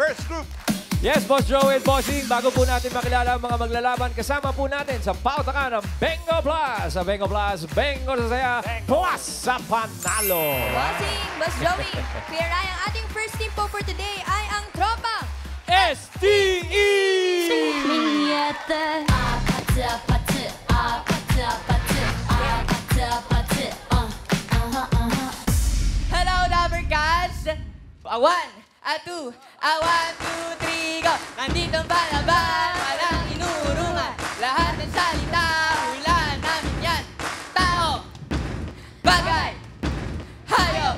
first group. Yes, Boss Joey and Bossing, bago po natin makilala ang mga maglalaban, kasama po natin sa pautakan ng Bengo Plus. Sa Bengo Plus, Bengo sa saya, plus sa panalo. Bossing, Boss Joey, Kuya Rai, ang ating first team po for today ay ang tropang STE! Hello, Dabber Cats! One, two, one, two, three, go! Nandito ba na ba? Walang inurungan. Lahat ng salita, hulaan namin yan. Tao, bagay, hayop,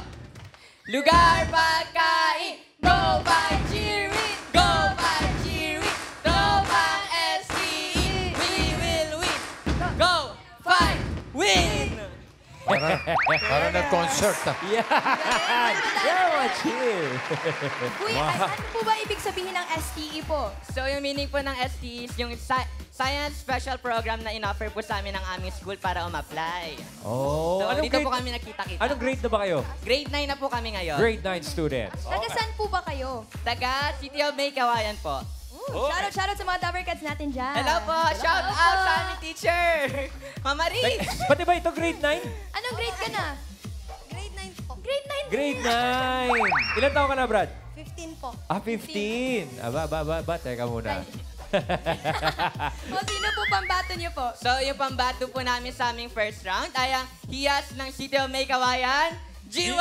lugar, pagkain. Go by cheering, go by cheering. Tropang STE, we will win. Go, fight, win! Parang nag-concert ah. Yan! Yeah, chill! Kuya, ano po ba ibig sabihin ng STE po? So, yung meaning po ng STE is yung Science Special Program na in-offer po sa amin ng aming school para umapply. Oh, So, anong dito grade, po kami nakita-kita. anong grade na ba kayo? Grade 9 na po kami ngayon. Grade 9 students. Taga saan po ba kayo? Taga City of May, Kawayan po. Shoutout sa mga Dabber Cats natin dyan. Hello po! Shout out sa aming teacher! Mama Riz! Pati ba ito grade 9? Anong grade ka na? Grade 9 po. Grade 9? Grade 9! Ilan taon ka na, Brad? 15 po. 15. Teka muna. O, sino po pambato niyo po? So, yung pambato po namin sa aming first round ay ang hiyas ng City of May, Kawayan, Jewel!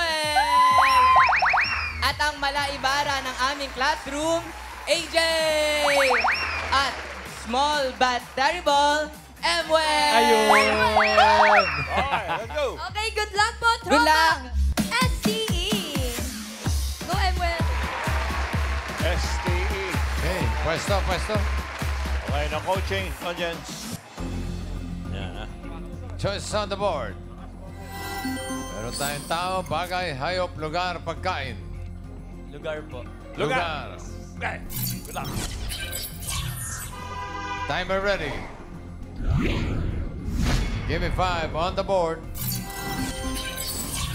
At ang malaibara ng aming classroom, AJ! At small but terrible, Emwell! Ayun! Alright, let's go. Okay, good luck po, Tropa! Good luck! STE! Go, Emwell! STE. Okay, pwesto. Okay, na coaching audience. Yan, ha? Choice on the board. Meron tayong tao, bagay, hayop, lugar, pagkain. Lugar po. Lugar. Okay, good luck. Timer ready. Give me 5 on the board.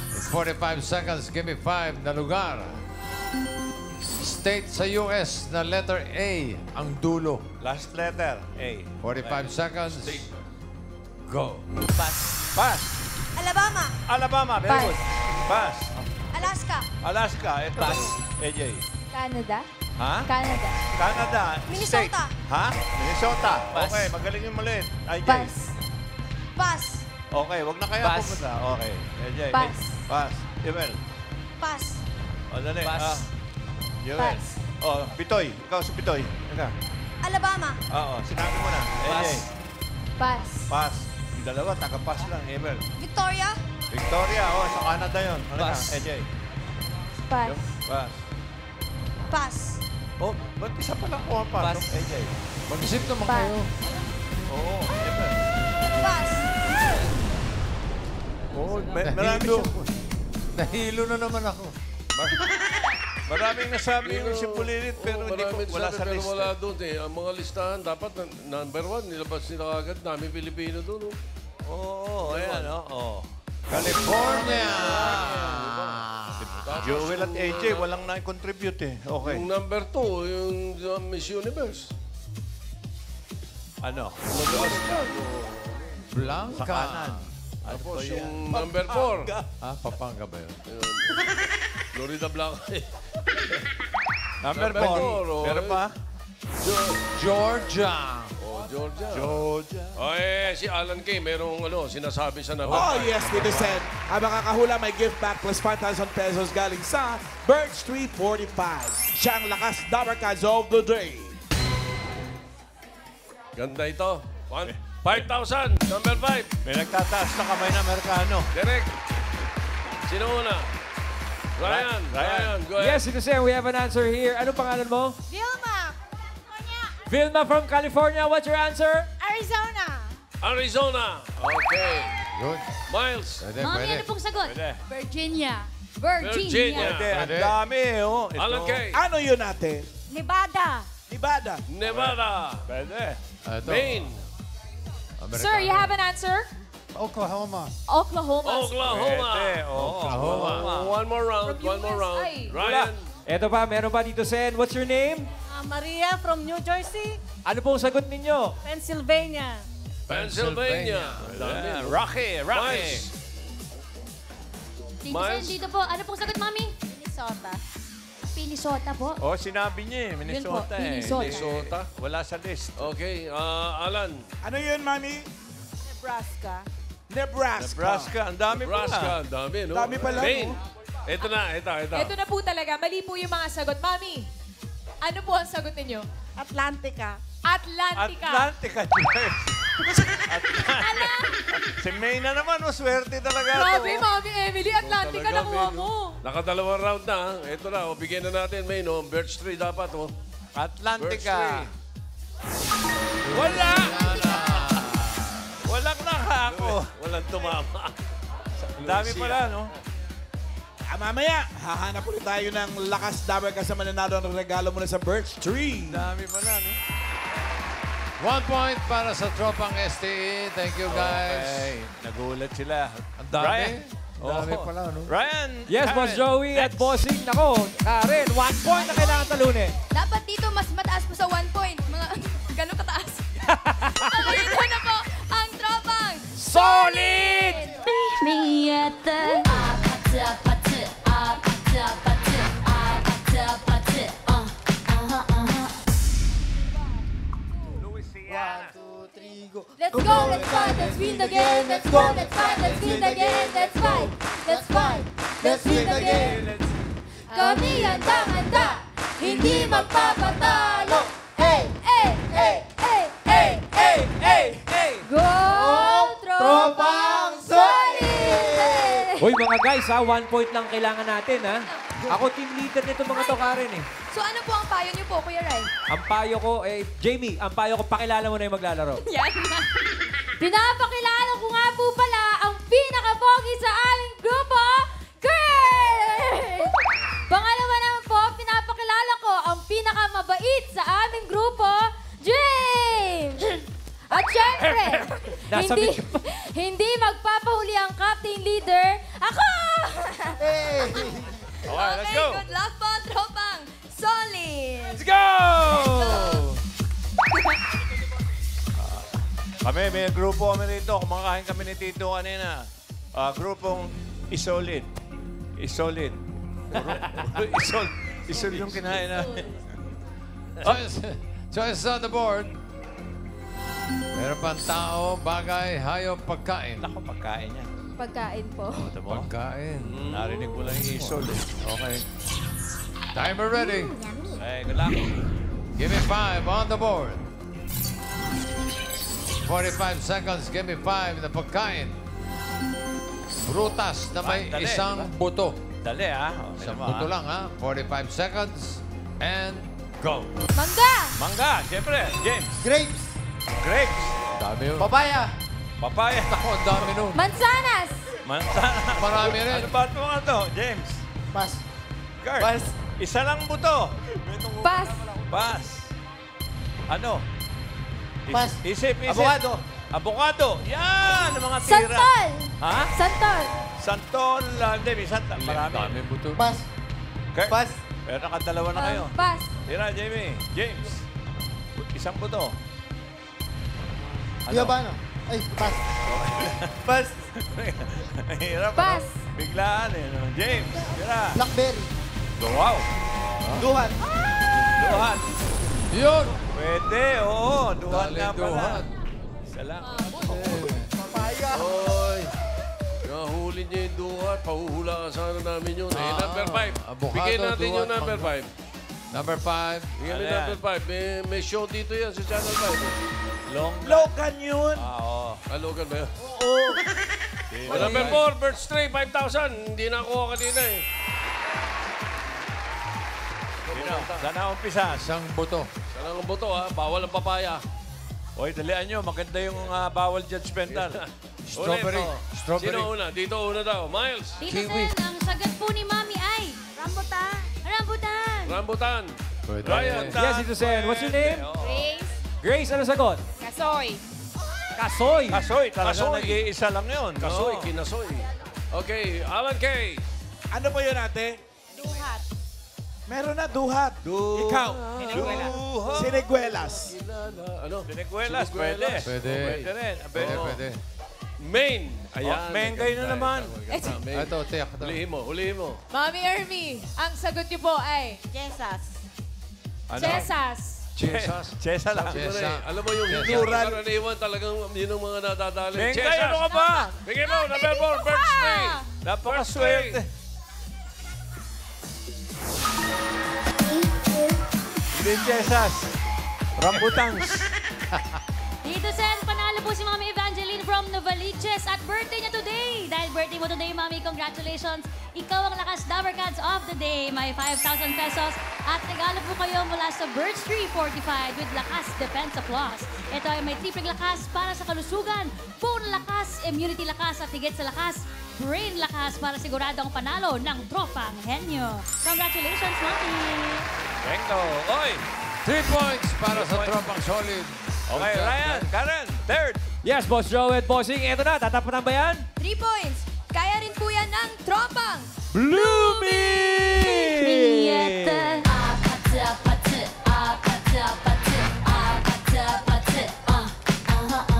In 45 seconds, give me 5 na lugar. State sa US na letter A ang dulo. Last letter, A. 45 seconds. Go. Pass. Alabama! Alabama, very Pass. good. Pass. Alaska! Alaska, ito. Pass. AJ. Canada? Ha? Canada. Canada. Minnesota. State. Ha? Minnesota. Pass. Okay, magaling yung maliit. AJ. Pass. Pass. Okay, wag na kaya Pass. pupunta. Okay. AJ. Pass. Pass. Emel. Pass. O, dali. Pass. Joel. Pass. O, Pitoy. Ikaw si Pitoy. Teka. Alabama. Oo, sinabi mo na. AJ. Pass. Pass. Yung dalawa, taga-pass lang. Emel. Victoria? Victoria, sa Canada yun. Ano ka? Pass. AJ. Pass. Pass. Pass. Oh, ba't isa pa lang pumapasok, Pass. AJ? Mag-isip naman Pass. kayo. Oo, Emel. Pass. Oo, marami Nahilo. siya. Nahilo na naman ako. Maraming nasabi yung si Pulilit, pero hindi po, wala sa pero wala list. doon eh. Ang mga listahan, dapat number 1, nilabas nila agad. Dami Pilipino doon. Oo, ayan, oo. California! Joel at AJ, walang na-contribute eh. Okay. Yung number 2, yung Miss Universe. Ano? Blanca. Sa kanan. Tapos yung number 4, Ah, Papanga ba yun? Florida Blanca. Number Number 4. four, oh. Meron pa? Georgia. Oh, Georgia. Georgia. Oh, si Alan Kay, merong sinasabi sa number Oh, 5. yes, Citizen. Ang makakahula may gift back plus 5,000 pesos galing sa Bird Street 45. Siya ang lakas Dabber Cats of the day. Ganda ito. 5,000, number 5. May nagtataas na kamay na Amerikano. Direct. Sino una? Ryan, go ahead. Yes, Citizen, we have an answer here. Ano pangalan mo? Vilma. Vilma from California. What's your answer? Arizona. Arizona. Okay. Good. Miles. Pwede, Mami, pwede. ano pong sagot? Pwede. Virginia. Virginia. Pwede, ang Pwede. dami eh. Oh. Ito. Alan Kay. Ano yun natin? Nevada. Nevada. Nevada. Pwede. Ito. Maine. Sir, you have an answer? Oklahoma. Oklahoma. Oklahoma. Pwede. Oo. Oklahoma. One more round. From One more USA. round. Ryan. Eto pa, meron pa dito, Sen. What's your name? Maria from New Jersey, Ano pong sagot ninyo? Pennsylvania. Pennsylvania. Ang dami, no? Rocky. Miles. Dito, Miles? Sen, dito po. Ano pong sagot, Mami? Minnesota. Minnesota po. Oh, sinabi niya eh. Minnesota eh. Minnesota. Minnesota. Wala sa list. Okay, Alan. Ano yun, Mami? Nebraska. Nebraska. Nebraska. Ang dami Nebraska. pala. Ang dami, no? Dami pala, Maine. no? Ito na, ito. Ito na po talaga. Mali po yung mga sagot. Mami, ano po ang sagot ninyo? Atlantica. Atlantica. Atlantica, George. Si May na naman, swerte talaga Grabe, to. Mami Emily. Atlantica Talaga, nakuha Maine, mo. no? Nakadalawang round na. Ito na, bigyan na natin, May, no? Birch tree dapat, oh. Atlantica. Birch Wala! Walang nakako. Walang tumama. Ang dami pala, no? Mamaya, hahanap ulit tayo ng lakas dabar kasama nanalo ng regalo muna sa Birch Tree. Ang dami pala, no? 1 point para sa tropang STE. Thank you, guys. Okay. Nagulat sila. Ang dami. Ryan. Ang dami Oo. pala, no? Ryan. Yes, Karen. Boss Joey at Bossing. Nako, Karen, 1 point na kailangan talunin. Dapat dito mas mataas po sa 1 point. Mga ganun kataas. Dito na po ang tropang Solid! me at the Louisiana. Let's go, let's fight, let's win the game. Let's go, let's fight, let's win the game. Let's fight, let's fight, let's win the game. Kami handang-handa, hindi magpapatalo. Hey, hey, hey, hey, hey, hey, hey, hey. Go, Tropang Solid! Hoy mga guys, 1 point lang kailangan natin, ha? Ako team leader nito mga to, Karen, eh. So ano po ang payo niyo po, Kuya Rai? Ang payo ko, Jamie, ang payo ko, pakilala mo na yung maglalaro. Yan na. Pinapakilala ko nga po pala ang pinaka-pogi sa aming grupo, Kurt! Pangalawa naman po, pinapakilala ko ang pinaka-mabait sa aming grupo, James! At syempre, Nasa hindi, video. hindi magpapahuli ang captain leader, ako! Okay, let's go. good luck po, tropang Solid! Let's go! Kami, may grupo kami rito. Kumakain kami ni Tito kanina. Grupong Isolid. Isolid. Isol yung kinain namin. Choices on the board. Meron pang tao, bagay, hayop, pagkain. Ako, pagkain yan. Pagkain po. Ito mo. Pagkain. Narinig mo lang yung Isol. Okay. Timer ready. Okay, good luck. Give me 5 on the board. 45 seconds. Give me 5 na pagkain. Prutas na may Dali, isang diba? buto. Dali, ha? Isang buto lang, ha? 45 seconds. And go. Mangga! Mangga, siyempre. James. Grapes. Grapes. Dami yun. Papaya. Papaya. Ako, ang dami nun. Mansanas! Manzana. Marami rin. Ano ba ito mga to? James. Pas. Kurt. Pas. Isa lang buto. Pas! Pas. Ano? Pas. Isip. Abogado. Abogado. Yan, ang mga tira. Santol! Ha? Santol! Santol. Hindi, may santa. Marami. Dami buto. Pas. Kurt. Pas. Pero nakadalawa na kayo. Pas! Tira, Jamie. James. Isang buto. Ano? Ba, Ay, pas. Pas. Hirap. Pas. Ano? Biglaan eh. No? James. Tira. Blackberry. Wow. Duhan. Duhan. Yun! Pwede, oo. Duhan Dali, nga pala. duhan. Isa lang. Papaya. Oy. Nahuli niya yung duhat. Pahuhula ka sana namin yun. Number 5. Avocado, Bigyan natin yung duhat, number mangga. 5. Number 5. Bigyan Ano mo yan? number 5. May show dito yan sa Channel 5. Long. Logan yun. Oo. Logan ba yun? Oo. Number 4, Birch Tree, 5,000. Hindi na ako kanina eh. Sino? Sana umpisa. Isang buto. Sana ang buto ha. Bawal ang papaya. Hoy, dalian nyo. Maganda yung bawal judgmental. Strawberry. Ulit, oh. Strawberry. Sino una? Dito una daw. Miles. Dito Sen, ang sagot po ni Mami ay rambutan. Rambutan. Rambutan. Pwede. Ryan. Yes, ito, Sen. What's your name? Grace. Grace, ano sagot? Kasoy. Kasoy. Kasoy. Talagang Kasoy. nag-iisa lang yun. Kasoy, Oo. kinasoy. Okay, Alan Kay. Ano po yun, ate? Duhat. Meron na, duhat. Ikaw. Siniguelas. Ano? Siniguelas, pwede. Pwede. Pwede rin. Pwede, pwede. Main. Ayan. Mengay na naman. Main. Ito, tiyak. Hulihin mo, hulihin mo. Mami Ermi, ang sagot niyo po ay Jessas. Ano? Chesas. Chesas. Chesa lang. Chesa. Alam mo yung hindi Plural. karaniwan talagang yun ang mga nadadali. Mengay, ano ka ba? Bigyan mo, number 4, Birch Tree. Napakaswerte. Hindi Chesas. Rambutangs. Dito Sen, panalo po si Mami Evangeline from Novaliches at birthday niya today. Dahil birthday mo today, Mami, congratulations. Ikaw ang lakas Dabber Cats of the day. May 5,000 pesos at regalo po kayo mula sa Birch Tree Fortified with Lakas Defense Plus. Ito ay may tripleng lakas para sa kalusugan, bone lakas, immunity lakas at higit sa lakas, brain lakas para siguradong panalo ng Tropang Henyo. Congratulations, Mami! Bengo. Oy. 3 points para sa Tropang Solid. Okay, Ryan. Karen. Third. Yes, Boss Joe and Bossing. Ito na, tatapatan ba yan? 3 points. Kaya rin po yan ng tropang. Blooming!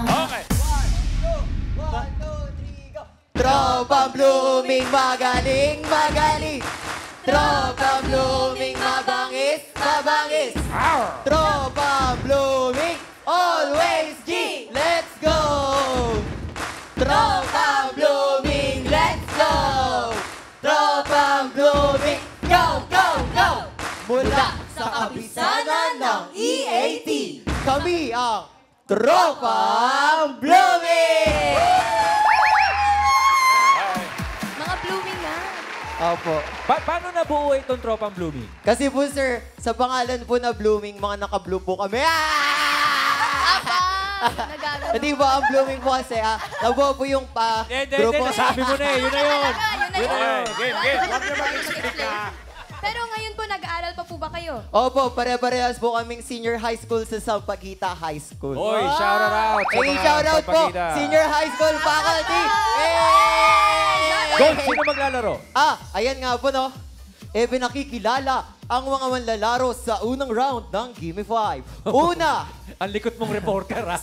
Okay. Tropang blooming, magaling, magaling. Tropang blooming, mabangis, mabangis. Tropang blooming, always G. Let's go! Tropang blooming, let's go! Tropang blooming, go, go, go! Mula sa kabisanan ng EAT, kami ang Tropang Blooming! Mga blooming na. Opo. Paano nabuo itong Tropang Blooming? Kasi po sir, sa pangalan po na Blooming, mga naka-blue po kami. Hindi ba ang Blooming po kasi, nabuo po yung grupo. Sabi mo na eh, yun na yun. Yun na yun. Game. Pero ngayon po, nag-aaral pa po ba kayo? Opo, pare-parehas po kaming senior high school sa Sampaguita High School. Oy, shout out sa mga shout out po, Sampaguita. senior high school faculty. Gold, sino maglalaro? Ayan nga po no. Pinakikilala ang mga manlalaro sa unang round ng Gimme 5. Una, Ang likot mong reporter, ha?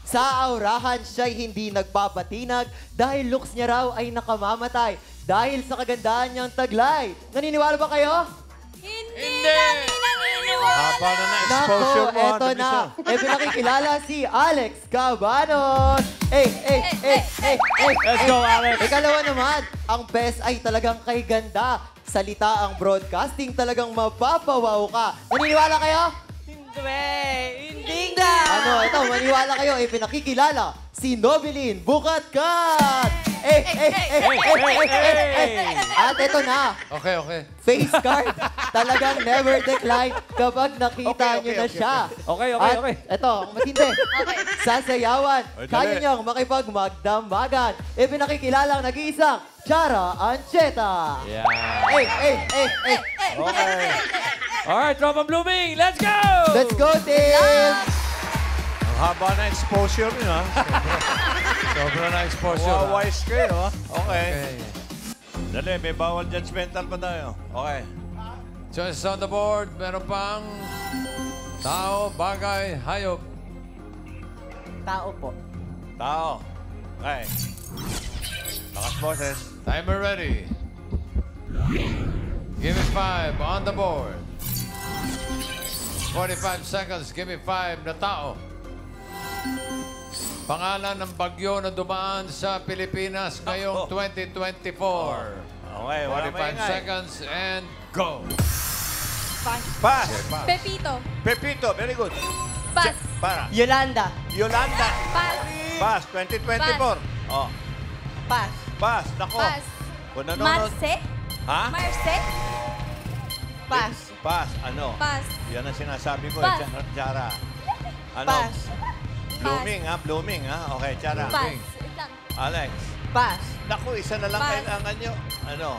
sa aurahan siya'y hindi nagpapatinag dahil looks niya raw ay nakamamatay dahil sa kagandahan niyang taglay. Naniniwala ba kayo? Hindi kami naniniwala. Haba na na. Nako, Exposure mo. eto na. Pinakikilala si Alex Cabanos. Let's go, Alex. Ikalawa naman, ang best ay talagang kay ganda. Salita ang broadcasting, talagang mapapawaw ka. Naniniwala kayo? Hindi na. Ano, ito, maniwala kayo, pinakikilala si Nobilin Bukatkat! At ito na, Okay, okay. face card, talagang never decline kapag nakita nyo na siya. Okay. At ito, ang matindi, sasayawan, Ay, dali. kaya niyang makipagmagdamagan. Pinakikilala ang nag-iisang Chara Ancheta. Yeah. Okay. Alright, Tropang Blooming, let's go! Let's go, team! Ang haba na exposure nyo, ha? Sobra na exposure. Wise kayo, ha? Okay. Okay. Dali, may bawal judgmental pa tayo. Okay. Choices on the board. Meron pang tao, bagay, hayop. Tao po. Tao. Okay. Lakas boses. Timer ready. Give me 5 on the board. 45 seconds. Give me 5 na tao. Pangalan ng bagyo na dumaan sa Pilipinas ngayong 2024. Okay, wala 45 maingay. seconds and go. Pass. Pepito. Pepito, very good. Pass. Para. Yolanda. Yolanda. Pass. Pass, 2024. Oh. Pass. Pass, nako. Pass. Kung nanonood. Marce. Ha? Marce. Pass. Pass, ano? Pass. Yan ang sinasabi ko, Pass. Chara. Ano? Pass. Blooming, ha? Blooming, ha? Okay, Chara. Pass. Wait lang. Alex. Pass. Naku, isa na lang Pass. kailangan nyo. Ano?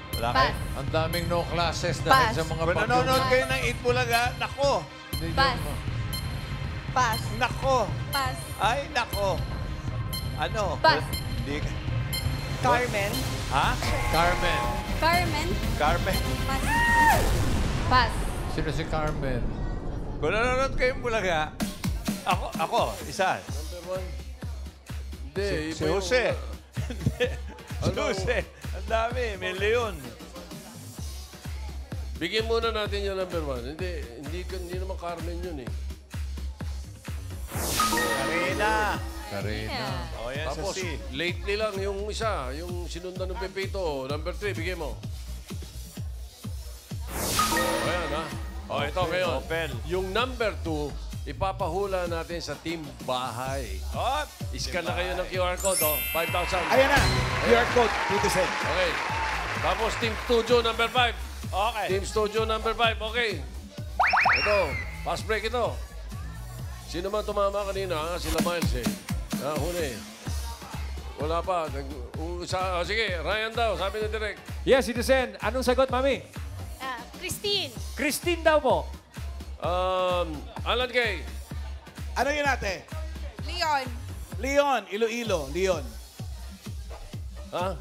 Wala Pass. kayo? Ang daming no classes dahil Pass. sa mga Kung bagyo. nanonood kayo ng Eat Bulaga, naku. Pass. Pass. Nako. Pass. Ay, nako. Ano? Pass. Hindi ka. Carmen. Ha? Carmen. Carmen. Carmen. Pass. Pass. Sino si Carmen? Kung nanonood kayong Bulaga, ako, isa. Number 1. Hindi, Si Jose. Si Jose. Ang dami, may Leon. Bigyan muna natin yung number 1. Hindi naman Carmen yun eh. Karina. Karina. O, yan Tapos, sa C. lately lang yung isa, yung sinundan ng Pepito. Number 3, bigyan mo. Ayan, ha? O, ito ngayon. Open. Yung number 2, ipapahula natin sa team bahay. Oh, Iscan na kayo ng QR code, oh. 5,000. Ayan na. QR code, Tito Okay. Tapos Team Studio number 5. okay. Team Studio number 5, okay. Ito, fast break ito. Sino man tumama kanina, sila Miles eh. Huli. Wala pa. Sige, Ryan daw, sabi ni Direk. Yes, Citizen. Anong sagot, Mami? Christine. Christine daw po. Alan Kay. Ano yun natin? Leon. Leon, Iloilo, Leon. Ha?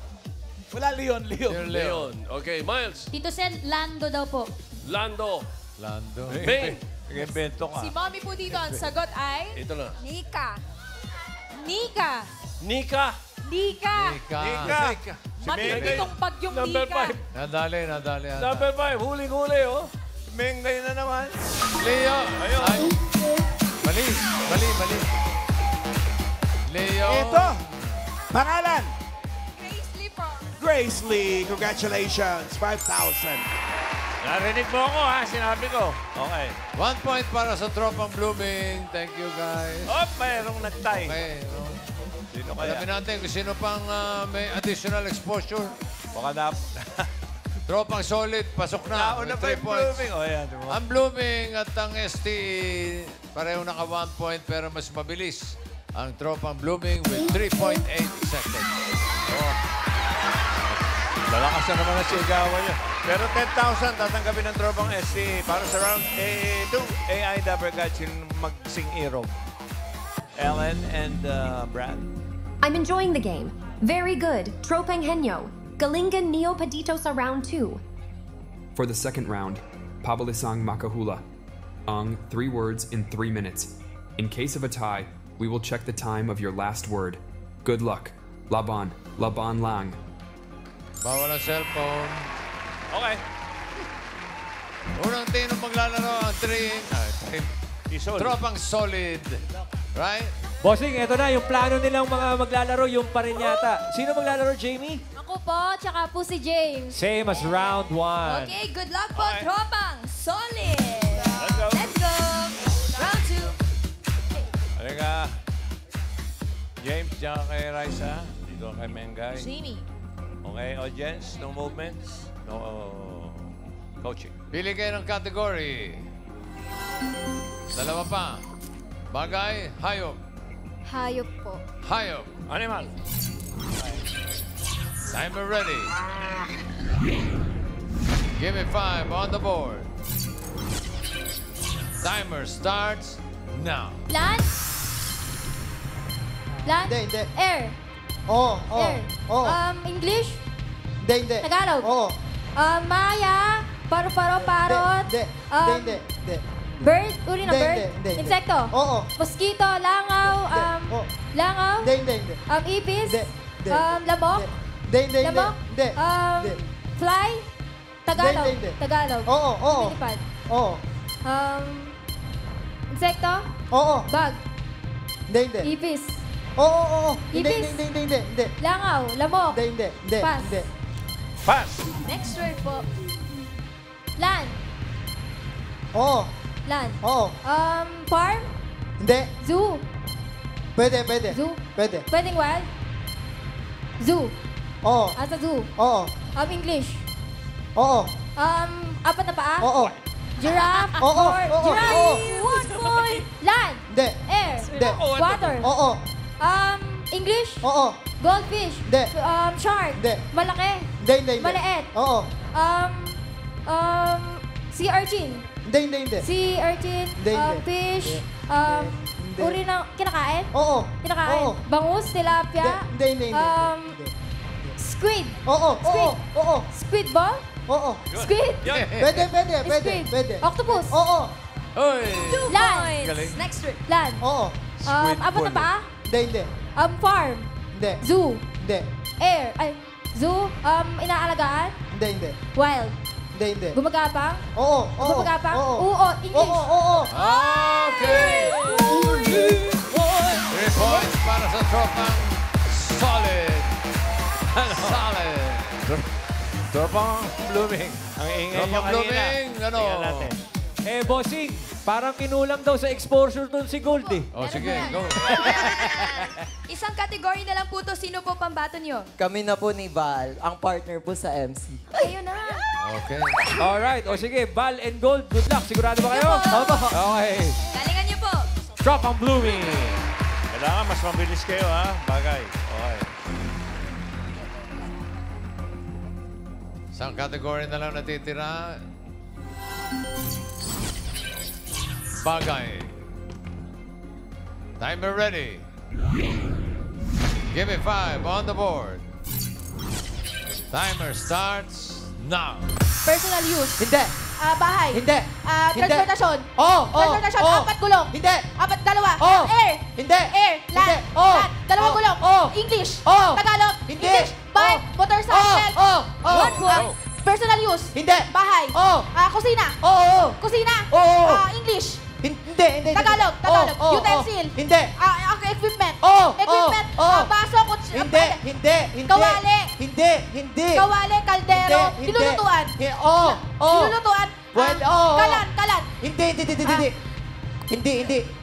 Wala Leon. Leon. Okay, Miles. Tito Sen, Lando daw po. Lando. Lando. Bing. Nag-invento ka. Si Mommy po dito, ang sagot ay... Ito na. Nika. Nika. Nika. Nika. Ika. Matindi itong bagyong Number Nika. 5. Nadali ata. Number 5, huling-huli, oh. Mengay na naman. Leo. Ayun. Ay. Mali. Leo. Ito. Pangalan. Grace Lee po. Grace Lee. Congratulations. 5,000. Narinig mo ako, ha? Sinabi ko. Okay. 1 point para sa tropang blooming. Thank you, guys. Oh, mayroong nagtay. Okay. Sino kaya? Alamin natin kung sino pang may additional exposure. Baka na... Tropang solid, pasok na. Nauna with pa 3 yung points. blooming. O, yan. Diba? Ang blooming at ang ST, pareho naka 1 point pero mas mabilis. Ang tropang blooming with 3.8 seconds. Oh. Lalakas na naman ang sigawan niya. Pero 10,000 tatanggapin ng tropang SC para sa round A2. AI Dabber Guide magsing irog. Ellen and Brad. I'm enjoying the game. Very good. Tropang Henyo. Galingan Neo Padito sa round 2. For the second round, Pabalisang Makahula. Ang 3 words in 3 minutes. In case of a tie, we will check the time of your last word. Good luck. Laban. Laban lang. Bawal ang cellphone. Okay. Unang team na maglalaro ang tropang solid. Right? Bossing, eto na. Yung plano nilang mga maglalaro, yung pa rin yata. Sino maglalaro, Jamie? Ako po, tsaka po si James. Same as round 1. Okay, good luck po, Okay. tropang solid. Let's go. Let's go. Round 2. Halika. James, diyan kay Raisa. Dito kay Mengay. Jamie. Okay, audience, no movements, no coaching. Pili kayo ng category. Dalawa pa. Bagay, hayop. Hayop po. Hayop. Animal. Timer ready. Give me 5 on the board. Timer starts now. Land. Land. Hindi. Air. Oo, oo, Air. oo. English. Hindi. Tagalog. Oo. Maya. Paru-paro, parot. Hindi. Bird. Uri na Hindi, bird. hindi. Insecto. Oo. Mosquito. Langaw. Oo. Langaw. Hindi. Ipis. Hindi. Lamok. Hindi. Lamok. Hindi. Fly. Tagalog. Hindi. Tagalog. Oo. Lumilipad. Oo. Insekto. Oo. Bug. Hindi. Ipis. Oo. Ibis. Hindi. Langaw. Lamok. Hindi. Pass. Pass. Next word po. Land. Oo. Land. Oo. Farm. Hindi. Zoo. Pwede. Zoo. Pwede. Pwedeng wild. Zoo. Oo. Asa zoo. Oo. English. Oo. Apat na paa. Oo. Giraffe. Oo. Or- Oo. Giraffe. Oo. 1 point. Land. Hindi. Air. Hindi. Water. Oo. English. Oo. Goldfish. Hindi. Shark. Hindi. Malaki. Hindi. Maliit. Oo. Sea urchin. Hindi. Sea urchin. Hindi. Fish. Hindi. Uri ng kinakain. Oo. Kinakain. Oo. Bangus, tilapia. Hindi. Squid. Squid. Oo, oo, Squid. oo. Squid ball? Oo. Squid. Pwede, pwede, Squid. pwede. Octopus. Oo. Hoy! 2 points. Galing. Next word. Land. Oo. Apat na paa? Hindi. Farm. Hindi. Zoo. Hindi. Air. Ay, zoo. Inaalagaan? Hindi. Wild. Hindi. Gumagapang? Oo, oo. Gumagapang? Oo. Oo. English. Oo. Okay! 3 points para sa tropang solid. Solid. Tropang blooming. Ang ingay nyo Tropang kanina. blooming, ano? Tingnan natin. Bossing, parang kinulang daw sa exposure dun si Gold eh. O sige, go. Isang category na lang po to. Sino po pambato nyo? Kami na po ni Val, ang partner po sa MC. Ayun na. Okay. Alright, o sige, Val and Gold, good luck. Sigurado ba kayo? Opo. Okay. Galingan nyo po. Tropang blooming. Kailangan mas mabilis kayo, ha? Bagay. Okay. Isang category na lang natitira. Bagay. Timer ready. Give me 5 on the board. Timer starts now. Personal use. Hindi. Bahay. Hindi. Transportasyon. Oo. Transportasyon. Oo. 4 gulong. Hindi. 2. Oo. Air. Hindi. Air. Land. Hindi. Oo. Land. 2 gulong. Oo. English. Oo. Tagalog. Hindi. English. Bike. Motorcycle. Oo. Oo. 1 point. Personal use. Hindi. Bahay. Oo. Kusina. Oo. Kusina. Oo. English. Hindi. Tagalog. Oo. Utensil. Hindi. Equipment. Oo. Equipment. Oo. Baso. Hindi. Kawali. Hindi. Kawali. Kaldero. Hindi. Nilulutuan. Oo. Nilulutuan. Pwede. Oo. Kalan. Hindi.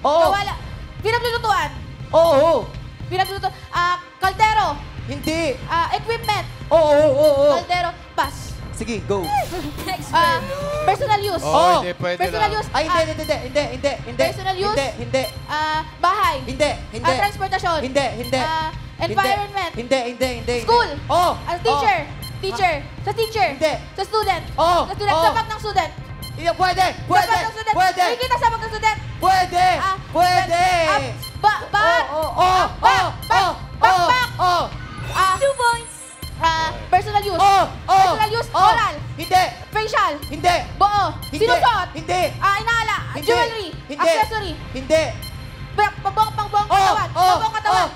Oo. Kawala. Pinaglulutuan. Oo. Pinaglulutuan. Kaldero. Hindi. Equipment. Oo. Kaldero. Pass. Sige, go. Next personal use. Oh, hindi pwede Personal lang. use. Ay, hindi. Personal use. Hindi. Bahay. Hindi. Transportasyon. Hindi. Environment. Hindi. School. Oo. Teacher. Sa teacher. Hindi. Sa student. Oo. Sa student. Oo. Sa bag ng student. Pwede. Sa bag ng student. Nakikita sa bag ng student. Pwede. Backpack. 2 points. Personal use. Personal use. Oral. Hindi. Facial. Hindi. Buo. Hindi. Sinusuot. Hindi. Inaala. Hindi. Jewelry. Hindi. Accessory. Hindi. Pangbuong katawan. Pangbuong katawan.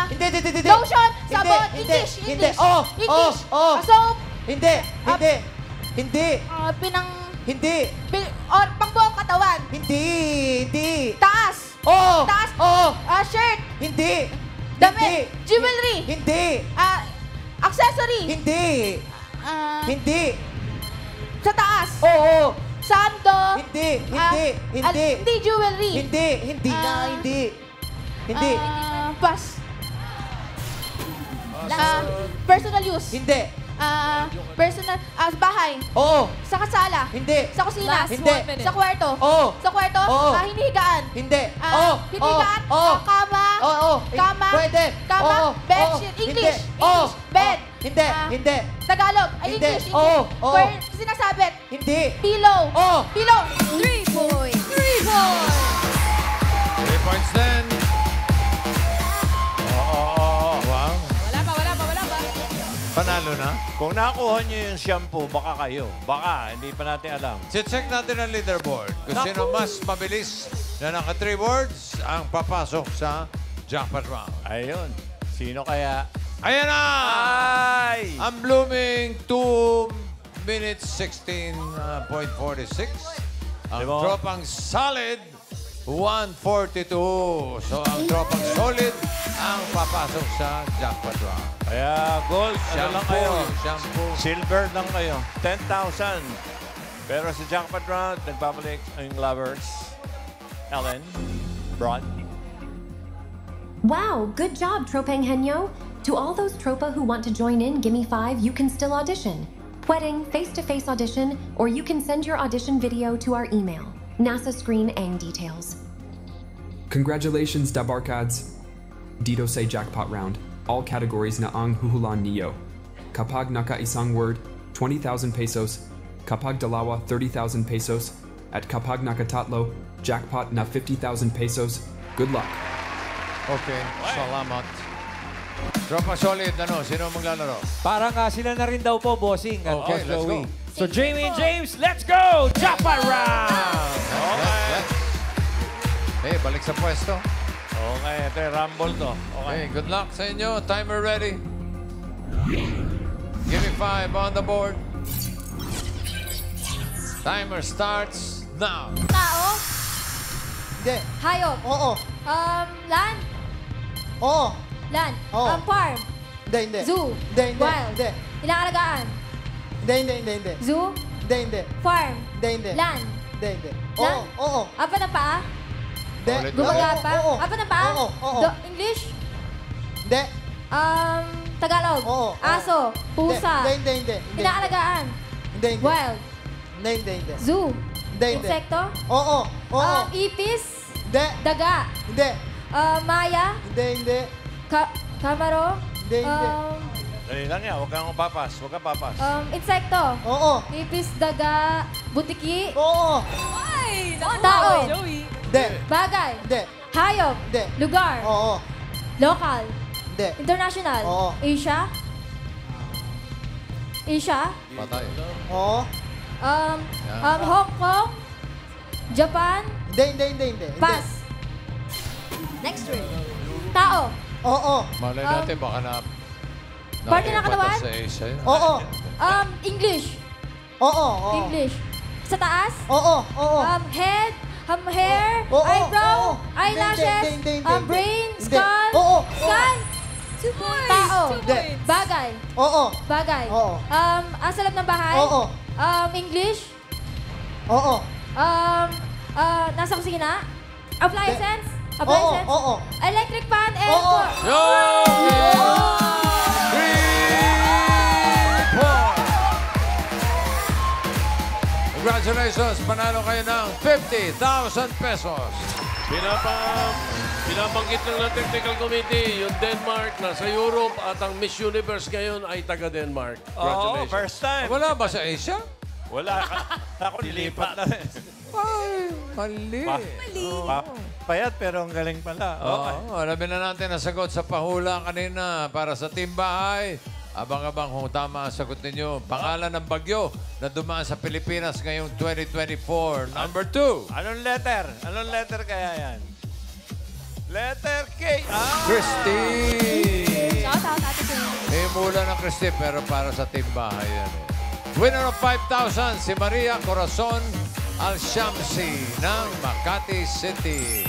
Hindi. Lotion. Hindi. Sabon. Hindi. English. Hindi. English. Oh. Soap. Hindi. Pangbuong katawan. Hindi. Taas. Oo. Taas. Shirt. Hindi. Damit. Jewelry. Hindi. Accessory. Hindi. Hindi. Sa taas. Oo. Sando. Hindi. Hindi jewelry. Hindi. Pass. Personal use. Hindi. Personal. Bahay. Oo. Sa kasala. Hindi. Sa kusina. Last Hindi. 1 minute. Sa kwarto. Oo. Sa kwarto. Oo. Hinihigaan. Hindi. Hinihigaan. Kama. Oo. Kama. Pwede. Kama. Oo. Bedsheet. Oo. English. Hindi. Oo. Bed. Hindi. Tagalog. Hindi. English. Oo. Oo. Sinasabit. Hindi. Pillow. Oo. Pillow. 3 points. 3 points. 3 points then. Wow. Wala pa. Panalo na. Kung nakuha niyo yung shampoo, baka kayo. Baka, hindi pa natin alam. Check natin ang leaderboard. Kung sino mas mabilis na naka 3 words ang papasok sa jackpot round. Ayun. Sino kaya? Ayan na! Ay! Ang blooming 2 minutes 16.46. Ang Diba? tropang solid 142. So ang tropang solid ang papasok sa jackpot round. Kaya gold, ano lang kayo? Shampoo. Silver lang kayo. 10,000. Pero sa jackpot round, nagbabalik ang lovers. Ellen, Bron. Wow, good job, Tropang Henyo. To all those Tropa who want to join in Gimme 5, you can still audition. Wedding, face-to-face audition, or you can send your audition video to our email. NASA screen ang details. Congratulations, Dabarkads. Dito say jackpot round. All categories na ang huhulan niyo. Kapag naka isang word, 20,000 pesos. Kapag dalawa, 30,000 pesos. At kapag nakatatlo, jackpot na 50,000 pesos. Good luck. Okay, salamat. Tropa solid, ano? Sino maglalaro? Parang sila na rin daw po, bossing. at Okay, Boss let's Joey. go. So, Jamie and James, let's go! Japan round! Hey, balik sa pwesto. Okay, ito yung rumble to. Okay. Okay, good luck sa inyo. Timer ready. Give me 5 on the board. Timer starts now. Tao. Hindi. Hayop. Oo. Land. Oo. Land. Oo. Farm. Hindi, hindi. Zoo. Hindi, hindi. Wild. Hindi. Ilang alagaan? Hindi, hindi, hindi, hindi. Zoo. Hindi, hindi. Farm. Hindi, hindi. Land. Hindi, hindi. Oo, Land. oo. Apat na paa? Hindi. Ulit. Gumagapa? Oo, oo. Apat na paa? Oo, oo. English? Hindi. Tagalog? Oo, oo. Aso? Pusa? Hindi, hindi, hindi. Hindi. Inaalagaan? Hindi, hindi. Wild? Hindi, hindi, hindi. Zoo? Hindi, hindi. Insekto? Oo, oo. Ipis? Hindi. Daga? Hindi. Maya? Hindi, hindi. Kamaro? Hindi, hindi. Dali lang yan. Huwag kang papas. Huwag kang papas. Insekto? Oo. Ipis, daga, butiki? Oo. Ay, Tao? Joey. Hindi. Bagay? Hindi. Hayop? Hindi. Lugar? Oo. Local? Hindi. International? Oo. Asia? Asia? Patay. Oo. Hong Kong? Japan? Hindi, hindi, hindi, hindi. Pass. Next word. Tao? Oo. Malay natin, baka na... Parte ng katawan? Sa Asia yun. Oo. English? Oo. Oo. English. Sa taas? Oo. Oo. Head? Hair? Oo, Eyebrow? oo. Eyelashes? Hindi, hindi, hindi, hindi. Brain? Hindi. Skull? Oo. Skull? 2 points. Tao? 2 Hindi. points. Bagay? Oo. Bagay? Oo. Sa loob ng bahay? Oo. English? Oo. Nasa kusina? Appliances? Oo. Appliances? Oo. Electric fan? Oo. Aircon? Yo! 3 points! Congratulations! Panalo kayo ng 50,000 pesos. Binabanggit lang ng technical committee, yung Denmark nasa Europe at ang Miss Universe ngayon ay taga-Denmark. Oo, Congratulations. first time. Wala ba sa Asia? Wala. Ako nilipat na. Ay, mali. Payat pero ang galing pala. Okay. Oo, alamin na natin ang sagot sa pahula kanina para sa Team Bahay. Abang-abang kung tama ang sagot ninyo. Pangalan ng bagyo na dumaan sa Pilipinas ngayong 2024. Number 2. Anong letter? Anong letter kaya yan? Letter K. Christy! Shout out, Ate Joey. May mula ng Christy pero para sa Team Bahay yan eh. Winner of 5,000 si Maria Corazon Al-Shamsi ng Makati City.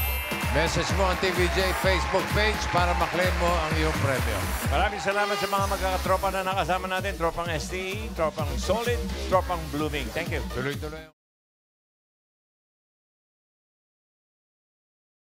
Message mo ang TVJ Facebook page para maklaim mo ang iyong premyo. Maraming salamat sa mga magkakatropa na nakasama natin. Tropang STE, Tropang Solid, Tropang Blooming. Thank you. Tuloy-tuloy.